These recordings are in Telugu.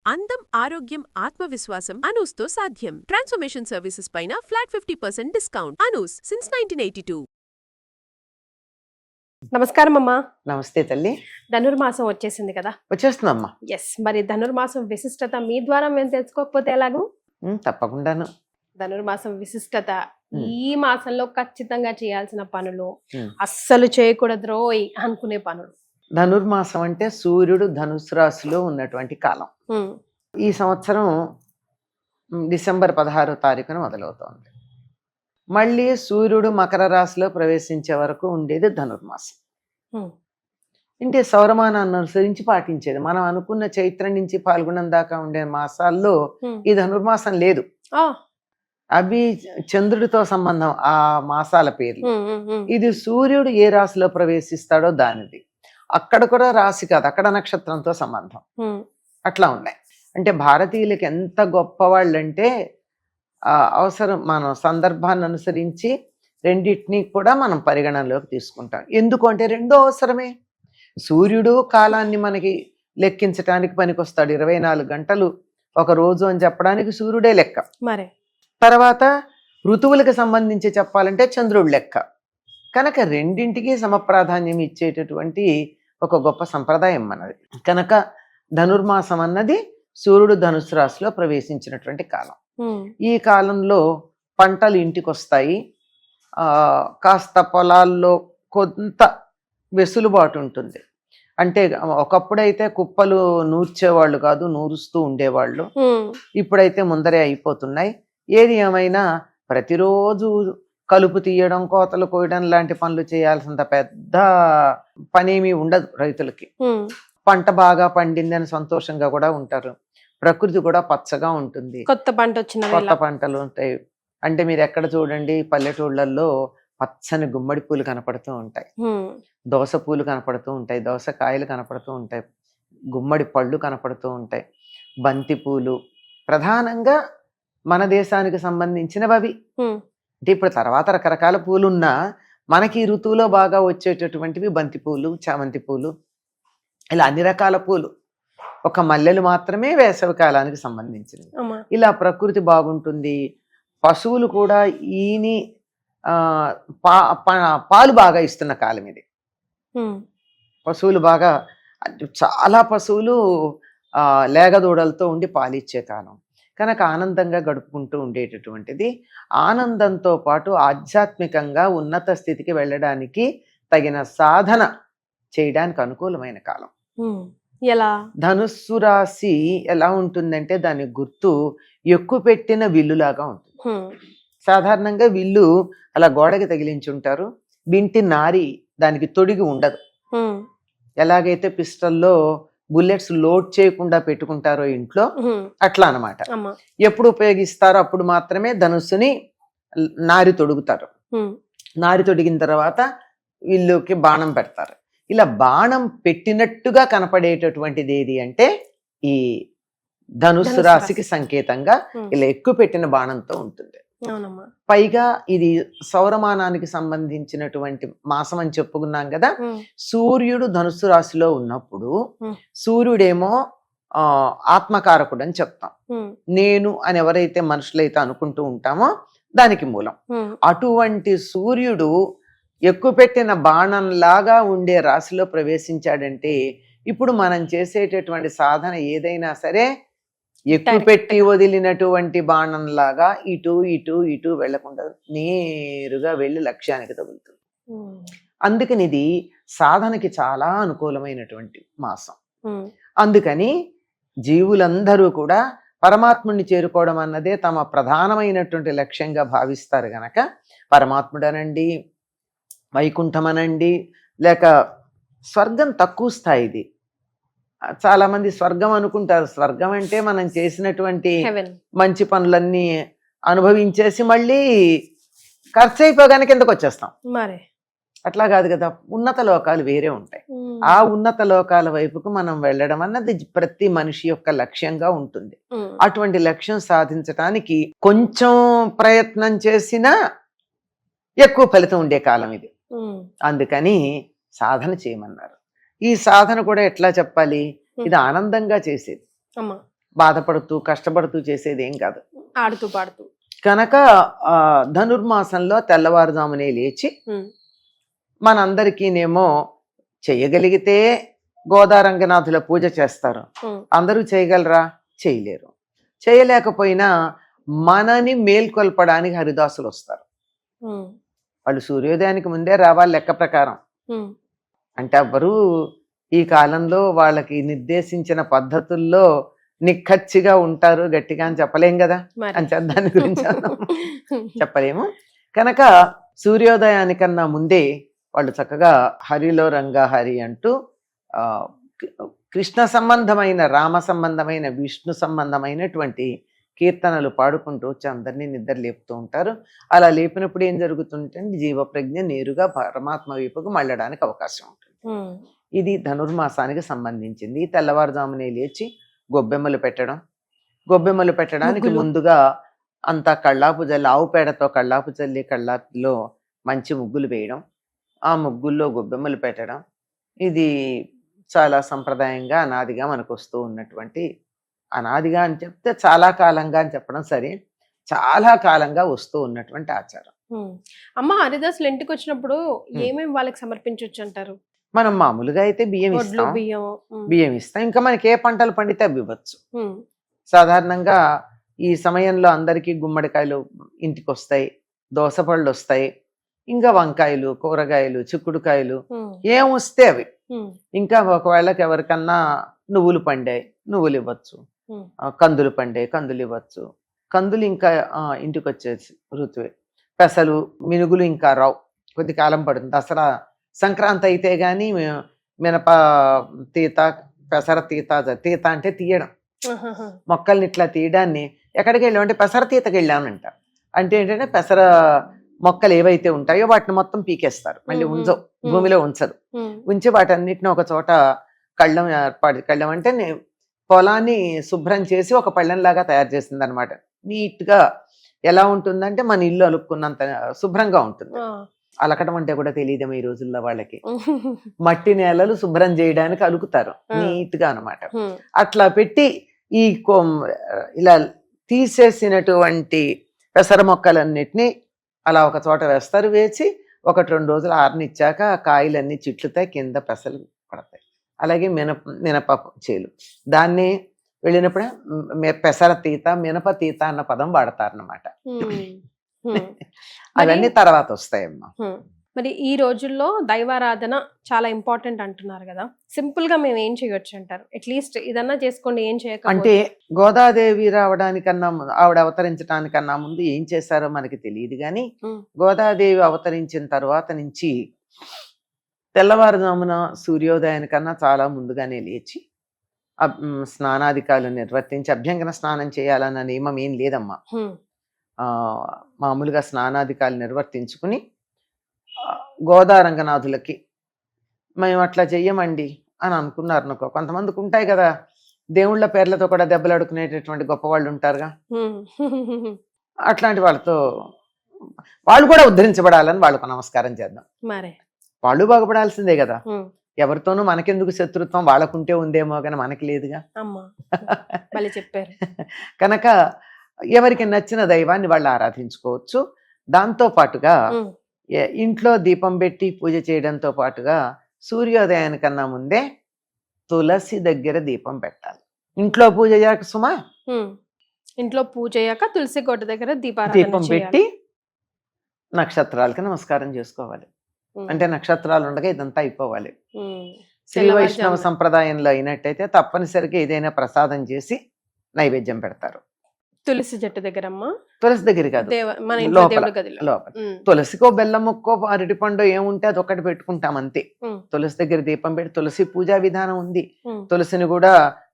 అందం, ఆరోగ్యం, ఆత్మవిశ్వాసం అనూస్తో సాధ్యం. ట్రాన్స్ఫర్మేషన్ సర్వీసెస్ పైన ఫ్లాట్ 50% డిస్కౌంట్. అనూస్ సిన్స్ 1982. నమస్కారం అమ్మా. నమస్తే తల్లి. ధనుర్మాసం వచ్చేసింది కదా. వచ్చేస్తుందమ్మా. ఎస్, మరి ధనుర్మాసం విశిష్టత మీ ద్వారా మేము తెలుసుకోకపోతే ఎలాగూ? తప్పకుండాను. ధనుర్మాసం విశిష్టత, ఈ మాసంలో ఖచ్చితంగా చేయాల్సిన పనులు, అస్సలు చేయకూడదు రోయ్ అనుకునే పనులు. ధనుర్మాసం అంటే సూర్యుడు ధనుసు రాశిలో ఉన్నటువంటి కాలం. ఈ సంవత్సరం డిసెంబర్ 16వ తారీఖున మొదలవుతోంది. మళ్ళీ సూర్యుడు మకర రాశిలో ప్రవేశించే వరకు ఉండేది ధనుర్మాసం. అంటే సౌరమానాన్ని అనుసరించి పాటించేది. మనం అనుకున్న చైత్రం నుంచి పాల్గొనం దాకా ఉండే మాసాల్లో ఈ ధనుర్మాసం లేదు. అవి చంద్రుడితో సంబంధం ఆ మాసాల పేర్లు. ఇది సూర్యుడు ఏ రాశిలో ప్రవేశిస్తాడో దానిది. అక్కడ కూడా రాశి కాదు, అక్కడ నక్షత్రంతో సంబంధం. అట్లా ఉన్నాయి. అంటే భారతీయులకి ఎంత గొప్పవాళ్ళంటే అవసరం మనం సందర్భాన్ని అనుసరించి రెండింటినీ కూడా మనం పరిగణనలోకి తీసుకుంటాం. ఎందుకు అంటే రెండో అవసరమే. సూర్యుడు కాలాన్ని మనకి లెక్కించడానికి పనికొస్తాడు. 24 గంటలు ఒక రోజు అని చెప్పడానికి సూర్యుడే లెక్క. మరి తర్వాత ఋతువులకు సంబంధించి చెప్పాలంటే చంద్రుడు లెక్క. కనుక రెండింటికి సమప్రాధాన్యం ఇచ్చేటటువంటి ఒక గొప్ప సంప్రదాయం మనది. కనుక ధనుర్మాసం అన్నది సూర్యుడు ధనుసు రాశిలో ప్రవేశించినటువంటి కాలం. ఈ కాలంలో పంటలు ఇంటికి వస్తాయి. కాస్త పొలాల్లో కొంత వెసులుబాటు ఉంటుంది. అంటే ఒకప్పుడైతే కుప్పలు నూర్చేవాళ్ళు కాదు, నూరుస్తూ ఉండేవాళ్ళు. ఇప్పుడైతే ముందరే అయిపోతున్నాయి. ఏది ఏమైనా ప్రతిరోజు కలుపు తీయడం, కోతలు కోయడం లాంటి పనులు చేయాల్సినంత పెద్ద పనేమీ ఉండదు రైతులకి. పంట బాగా పండిందని సంతోషంగా కూడా ఉంటారు. ప్రకృతి కూడా పచ్చగా ఉంటుంది. కొత్త పంట వచ్చిన కొత్త పంటలు ఉంటాయి. అంటే మీరు ఎక్కడ చూడండి, పల్లెటూళ్ళల్లో పచ్చని గుమ్మడి పూలు కనపడుతూ ఉంటాయి, దోస పూలు కనపడుతూ ఉంటాయి, దోసకాయలు కనపడుతూ ఉంటాయి, గుమ్మడి పళ్ళు కనపడుతూ ఉంటాయి, బంతి పూలు ప్రధానంగా మన దేశానికి సంబంధించినవి అవి. అంటే ఇప్పుడు తర్వాత రకరకాల పూలున్నా మనకి ఈ ఋతువులో బాగా వచ్చేటటువంటివి బంతి పూలు, చామంతి పూలు, ఇలా అన్ని రకాల పూలు. ఒక మల్లెలు మాత్రమే వేసవి కాలానికి సంబంధించినవి. ఇలా ప్రకృతి బాగుంటుంది. పశువులు కూడా ఈని పాలు బాగా ఇస్తున్న కాలం ఇది. పశువులు బాగా, చాలా పశువులు లేగదూడలతో ఉండి పాలిచ్చే కాలం. కనుక ఆనందంగా గడుపుకుంటూ ఉండేటటువంటిది. ఆనందంతో పాటు ఆధ్యాత్మికంగా ఉన్నత స్థితికి వెళ్ళడానికి తగిన సాధన చేయడానికి అనుకూలమైన కాలం. ఎలా? ధనుస్సు రాశి ఎలా ఉంటుందంటే దాని గుర్తు ఎక్కువ పెట్టిన విల్లులాగా ఉంటుంది. సాధారణంగా విల్లు అలా గోడకి తగిలించుంటారు. వింటి నారి దానికి తొడిగి ఉండదు. ఎలాగైతే పిస్టల్లో బుల్లెట్స్ లోడ్ చేయకుండా పెట్టుకుంటారో ఇంట్లో, అట్లా అన్నమాట. ఎప్పుడు ఉపయోగిస్తారో అప్పుడు మాత్రమే ధనుస్సుని నారి తొడుగుతారు. నారి తొడిగిన తర్వాత విల్లుకి బాణం పెడతారు. ఇలా బాణం పెట్టినట్టుగా కనపడేటటువంటిది ఏది అంటే ఈ ధనుస్సు రాశికి సంకేతంగా ఇలా ఎక్కువ పెట్టిన బాణంతో ఉంటుంది. పైగా ఇది సౌరమానానికి సంబంధించినటువంటి మాసం అని చెప్పుకున్నాం కదా. సూర్యుడు ధనుస్సు రాశిలో ఉన్నప్పుడు సూర్యుడేమో ఆత్మకారకుడు అని చెప్తాం. నేను అని ఎవరైతే మనుషులైతే అనుకుంటూ ఉంటామో దానికి మూలం. అటువంటి సూర్యుడు ఎక్కువ పెట్టిన బాణంలాగా ఉండే రాశిలో ప్రవేశించాడంటే ఇప్పుడు మనం చేసేటటువంటి సాధన ఏదైనా సరే ఎక్కువ పెట్టి వదిలినటువంటి బాణంలాగా ఇటు ఇటు ఇటు వెళ్లకుండా నేరుగా వెళ్ళి లక్ష్యానికి తగులుతుంది. అందుకని ఇది సాధనకి చాలా అనుకూలమైనటువంటి మాసం. అందుకని జీవులందరూ కూడా పరమాత్ముడిని చేరుకోవడం అన్నదే తమ ప్రధానమైనటువంటి లక్ష్యంగా భావిస్తారు. గనక పరమాత్ముడనండి, వైకుంఠం అనండి, లేక స్వర్గం తక్కువ స్థాయిది. చాలా మంది స్వర్గం అనుకుంటారు. స్వర్గం అంటే మనం చేసినటువంటి మంచి పనులన్నీ అనుభవించేసి మళ్ళీ ఖర్చు అయిపోగానే కిందకు వచ్చేస్తాం. అట్లా కాదు కదా. ఉన్నత లోకాలు వేరే ఉంటాయి. ఆ ఉన్నత లోకాల వైపుకు మనం వెళ్ళడం అన్నది ప్రతి మనిషి యొక్క లక్ష్యంగా ఉంటుంది. అటువంటి లక్ష్యం సాధించటానికి కొంచెం ప్రయత్నం చేసినా ఎక్కువ ఫలితం ఉండే కాలం ఇది. అందుకని సాధన చేయమన్నారు. ఈ సాధన కూడా ఎట్లా చెప్పాలి, ఇది ఆనందంగా చేసేది. బాధపడుతూ కష్టపడుతూ చేసేది ఏం కాదు. ఆడుతూ పాడుతూ. కనుక ధనుర్మాసంలో తెల్లవారుజామునే లేచి మనందరికీనేమో చేయగలిగితే గోదారంగనాథుల పూజ చేస్తారు. అందరూ చేయగలరా? చేయలేరు. చేయలేకపోయినా మనని మేల్కొల్పడానికి హరిదాసులు వస్తారు. వాళ్ళు సూర్యోదయానికి ముందే రావాలి లెక్క ప్రకారం. అంటే ఎవ్వరూ ఈ కాలంలో వాళ్ళకి నిర్దేశించిన పద్ధతుల్లో నిక్కచ్చిగా ఉంటారు గట్టిగా అని చెప్పలేం కదా. అంటే దాని గురించి చెప్పలేము. కనుక సూర్యోదయానికన్నా ముందే వాళ్ళు చక్కగా హరిలో రంగా హరి అంటూ కృష్ణ సంబంధమైన, రామ సంబంధమైన, విష్ణు సంబంధమైనటువంటి కీర్తనలు పాడుకుంటూ వచ్చి అందరినీ నిద్ర లేపుతూ ఉంటారు. అలా లేపినప్పుడు ఏం జరుగుతుందంటే జీవప్రజ్ఞ నేరుగా పరమాత్మ వైపుకు మళ్ళడానికి అవకాశం ఉంటుంది. ఇది ధనుర్మాసానికి సంబంధించింది. తెల్లవారుజామునే లేచి గొబ్బెమ్మలు పెట్టడం, గొబ్బెమ్మలు పెట్టడానికి ముందుగా అంతా కళ్ళాపు జల్లి, ఆవు పేడతో కళ్ళాపు జల్లి కళ్ళాపులో మంచి ముగ్గులు వేయడం, ఆ ముగ్గుల్లో గొబ్బెమ్మలు పెట్టడం, ఇది చాలా సంప్రదాయంగా అనాదిగా మనకు వస్తూ ఉన్నటువంటి, అనాదిగా అని చెప్తే చాలా కాలంగా అని చెప్పడం సరే, చాలా కాలంగా వస్తూ ఉన్నటువంటి ఆచారం. అమ్మ హరిదాసులు ఇంటికి వచ్చినప్పుడు ఏమేమి వాళ్ళకి సమర్పించవచ్చు అంటారు? మనం మామూలుగా అయితే బియ్యం ఇస్తాం. ఇంకా మనకి ఏ పంటలు పండితే అవి ఇవ్వచ్చు. సాధారణంగా ఈ సమయంలో అందరికీ గుమ్మడికాయలు ఇంటికి వస్తాయి, దోసపళ్ళు వస్తాయి, ఇంకా వంకాయలు, కూరగాయలు, చిక్కుడుకాయలు ఏం వస్తే అవి. ఇంకా ఒకవేళకి ఎవరికన్నా నువ్వులు పండాయి, నువ్వులు ఇవ్వచ్చు. కందులు పండాయి, కందులు ఇవ్వచ్చు. కందులు ఇంకా ఇంటికి వచ్చేసి ఋతువే. పెసలు, మినుగులు ఇంకా రావు, కొద్ది కాలం పడుతుంది. దసరా సంక్రాంతి అయితే గాని మినప తీత, పెసర తీత. తీత అంటే తీయడం, మొక్కల్ని ఇట్లా తీయడాన్ని. ఎక్కడికి వెళ్ళాం అంటే పెసర తీతకి వెళ్ళానంట. అంటే ఏంటంటే పెసర మొక్కలు ఏవైతే ఉంటాయో వాటిని మొత్తం పీకేస్తారు, మళ్ళీ భూమిలో ఉంచరు. ఉంచి వాటన్నిటిని ఒక చోట కళ్ళం ఏర్పాటు, కళ్ళం అంటే పొలాన్ని శుభ్రం చేసి ఒక పళ్ళెంలాగా తయారు చేసింది అనమాట. నీట్ గా ఎలా ఉంటుందంటే మన ఇల్లు అలుక్కున్నంత శుభ్రంగా ఉంటుంది. అలకడం అంటే కూడా తెలియదేమో ఈ రోజుల్లో వాళ్ళకి. మట్టి నేలలు శుభ్రం చేయడానికి అలుకుతారు నీట్ గా అనమాట. అట్లా పెట్టి ఈ ఇలా తీసేసినటువంటి పెసర మొక్కలన్నిటినీ అలా ఒక చోట వేస్తారు. వేసి 1-2 రోజులు ఆరనిచ్చాక కాయలన్నీ చిట్లుతాయి, కింద పెసలు పడతాయి. అలాగే మినప చేలు, దాన్ని వెళ్ళినప్పుడే పెసర తీత, మినప తీత అన్న పదం వాడతారన్నమాట. అవన్నీ తర్వాత వస్తాయమ్మా. మరి ఈ రోజుల్లో దైవారాధన చాలా ఇంపార్టెంట్ అంటున్నారు కదా, సింపుల్ గా మేము ఏం చేయొచ్చు అంటారు? అట్లీస్ట్ ఇదన్నా చేసుకోండి, ఏం చేయక. అంటే గోదాదేవి రావడానికన్నా, ఆవిడ అవతరించడానికన్నా ముందు ఏం చేశారో మనకి తెలియదు కానీ, గోదాదేవి అవతరించిన తర్వాత నుంచి తెల్లవారుజామున సూర్యోదయానికన్నా చాలా ముందుగానే లేచి స్నానాధికారులు నిర్వర్తించి, అభ్యంగన స్నానం చేయాలన్న నియమం ఏం లేదమ్మా. మామూలుగా స్నానాధికారులు నిర్వర్తించుకుని గోదారంగనాథులకి మేము అట్లా చెయ్యమండి అని అనుకున్నారు అనుకో. కొంతమందికి ఉంటాయి కదా దేవుళ్ళ పేర్లతో కూడా దెబ్బలాడుకునేటటువంటి గొప్ప వాళ్ళు ఉంటారుగా, అట్లాంటి వాళ్ళతో వాళ్ళు కూడా ఉద్ధరించబడాలని వాళ్ళకు నమస్కారం చేద్దాం. వాళ్ళు బాగుపడాల్సిందే కదా. ఎవరితోనూ మనకెందుకు శత్రుత్వం, వాళ్ళకుంటే ఉందేమో కానీ మనకి లేదుగా. చెప్పారు. కనుక ఎవరికి నచ్చిన దైవాన్ని వాళ్ళు ఆరాధించుకోవచ్చు. దాంతో పాటుగా ఇంట్లో దీపం పెట్టి పూజ చేయడంతో పాటుగా సూర్యోదయానికన్నా ముందే తులసి దగ్గర దీపం పెట్టాలి. ఇంట్లో పూజ అయ్యాక సుమా, ఇంట్లో పూజ అయ్యాక తులసి కోట దగ్గర దీపం పెట్టి నక్షత్రాలకి నమస్కారం చేసుకోవాలి. అంటే నక్షత్రాలు ఉండగా ఇదంతా అయిపోవాలి. శ్రీ వైష్ణవ సంప్రదాయంలో అయినట్టయితే తప్పనిసరిగా ఏదైనా ప్రసాదం చేసి నైవేద్యం పెడతారు. తులసి చెట్టు దగ్గర, తులసి దగ్గర కాదు, లోపల తులసికో బెల్లం ముక్కో అరటి పండు ఏముంటే అది ఒకటి పెట్టుకుంటాం అంతే. తులసి దగ్గర దీపం పెట్టి, తులసి పూజా విధానం ఉంది. తులసిని కూడా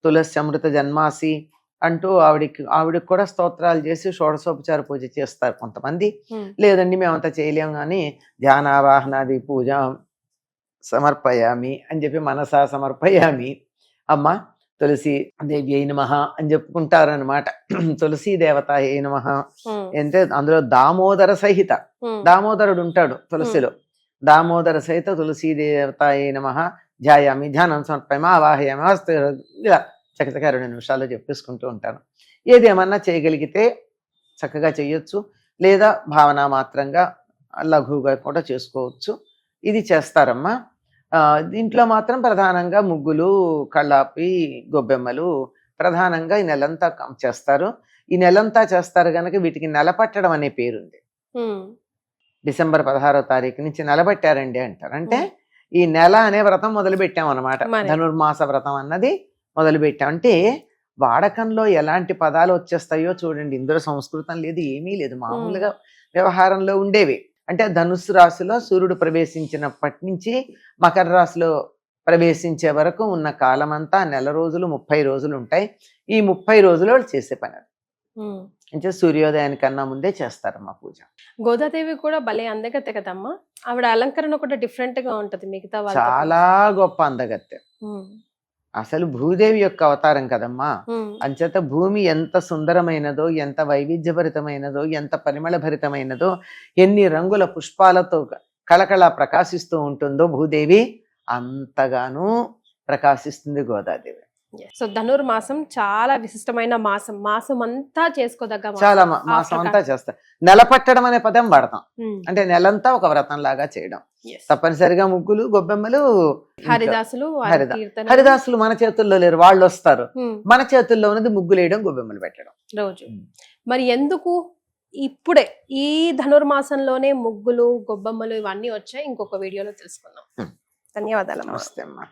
తులసి అమృత జన్మాసి అంటూ ఆవిడికి కూడా స్తోత్రాలు చేసి షోడశోపచార పూజ చేస్తారు కొంతమంది. లేదండి మేమంతా చేయలేము కానీ ధ్యానావాహనాది పూజ సమర్పయామి అని చెప్పి మనసా సమర్పయామి. అమ్మ తులసి దేవి అయిన మహా అని చెప్పుకుంటారనమాట. తులసీ దేవత అయిన మహా అంటే అందులో దామోదర సహిత, దామోదరుడు ఉంటాడు తులసిలో. దామోదర సహిత తులసీ దేవత అయిన మహా ధ్యాయామి, ధ్యానం సమర్పయామి, ఆవాహయామి, ఇలా చక్కగా 2 నిమిషాల్లో చెప్పేసుకుంటూ ఉంటాను. ఏది ఏమన్నా చేయగలిగితే చక్కగా చేయొచ్చు, లేదా భావన మాత్రంగా లఘువుగా కూడా చేసుకోవచ్చు. ఇది చేస్తారమ్మా. దీంట్లో మాత్రం ప్రధానంగా ముగ్గులు, కళ్ళాపి, గొబ్బెమ్మలు ప్రధానంగా ఈ నెలంతా చేస్తారు. ఈ నెలంతా చేస్తారు గనక వీటికి నెలపట్టడం అనే పేరుంది. డిసెంబర్ 16వ తారీఖు నుంచి నెలబట్టారండి అంటారు. అంటే ఈ నెల అనే వ్రతం మొదలు పెట్టాం అనమాట. మరి. ధనుర్మాస వ్రతం అన్నది మొదలు పెట్టాం. అంటే వాడకంలో ఎలాంటి పదాలు వచ్చేస్తాయో చూడండి. ఇందులో సంస్కృతం లేదు, ఏమీ లేదు, మామూలుగా వ్యవహారంలో ఉండేవి. అంటే ధనుస్సు రాశిలో సూర్యుడు ప్రవేశించినప్పటి నుంచి మకర రాశిలో ప్రవేశించే వరకు ఉన్న కాలమంతా నెల రోజులు 30 రోజులు ఉంటాయి. ఈ 30 రోజులు వాళ్ళు చేసే పని అది. అంటే సూర్యోదయానికన్నా ముందే చేస్తారమ్మా పూజ. గోదాదేవి కూడా భలే అందగత్తె కదమ్మా. ఆవిడ అలంకరణ కూడా డిఫరెంట్ గా ఉంటది మిగతా వాళ్ళతో చాలా గొప్ప అందగత్తె. అసలు భూదేవి యొక్క అవతారం కదమ్మా. అంచేత భూమి ఎంత సుందరమైనదో, ఎంత వైవిధ్యభరితమైనదో, ఎంత పరిమళ భరితమైనదో, ఎన్ని రంగుల పుష్పాలతో కళకళ ప్రకాశిస్తూ ఉంటుందో భూదేవి అంతగానూ ప్రకాశిస్తుంది గోదాదేవి. సో ధనుర్మాసం చాలా విశిష్టమైన మాసం. మాసం అంతా చేసుకోదగ్గ మాసం. చాలా మాసం అంతా చేస్తాం. నెలపట్టడం అనే పదం వాడతాం. అంటే నెలంతా ఒక వ్రతం లాగా చేయడం. Yes. తప్పనిసరిగా ముగ్గులు, గొబ్బెమ్మలు. హరిదాసులు హరిదాసులు మన చేతుల్లో లేరు, వాళ్ళు వస్తారు. మన చేతుల్లో ఉన్నది ముగ్గులేయడం, గొబ్బెమ్మలు పెట్టడం రోజు. మరి ఎందుకు ఇప్పుడే ఈ ధనుర్మాసంలోనే ముగ్గులు, గొబ్బెమ్మలు ఇవన్నీ వచ్చాయి? ఇంకొక వీడియోలో తెలుసుకుందాం. ధన్యవాదాలు. నమస్తే అమ్మా.